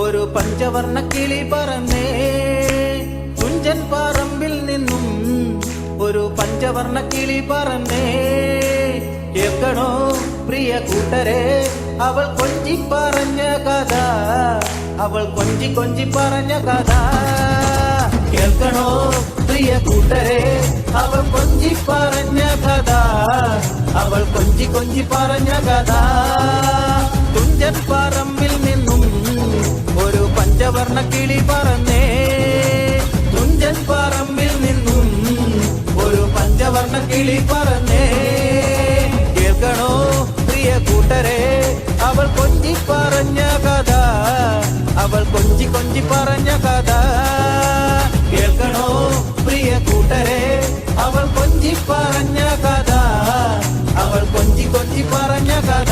ഒരു പഞ്ചവർണ്ണ കിളി പറന്നേ തുഞ്ചൻ പറമ്പിൽ നിന്നും ഒരു പഞ്ചവർണ്ണ കിളി പറന്നേ. കേൾക്കണോ പ്രിയ കൂട്ടരെ അവൾ കൊഞ്ചി പറഞ്ഞ കഥ, അവൾ കൊഞ്ചി കൊഞ്ചി പറഞ്ഞ കഥ. കേൾക്കണോ പ്രിയ കൂട്ടരെ അവൾ കൊഞ്ചി പറഞ്ഞ കഥ, അവൾ കൊഞ്ചി കൊഞ്ചി പറഞ്ഞ കഥ. തുഞ്ചൻ പറമ്പിൽ നിന്നും ഒരു പഞ്ചവർണ്ണ കിളി പറന്നേ, തുഞ്ചൻ പറമ്പിൽ നിന്നും ഒരു പഞ്ചവർണ്ണ കിളി പറന്നേ. കേൾക്കണോ പ്രിയ കൂട്ടരെ അവൾ കൊഞ്ചി പറഞ്ഞ കഥ, അവൾ കൊഞ്ചി കൊഞ്ചി പറഞ്ഞ കഥ. കേൾക്കണോ പ്രിയ കൂട്ടരെ അവൾ കൊഞ്ചി പറഞ്ഞ കഥ, അവൾ കൊഞ്ചി കൊഞ്ചി പറഞ്ഞ കഥ.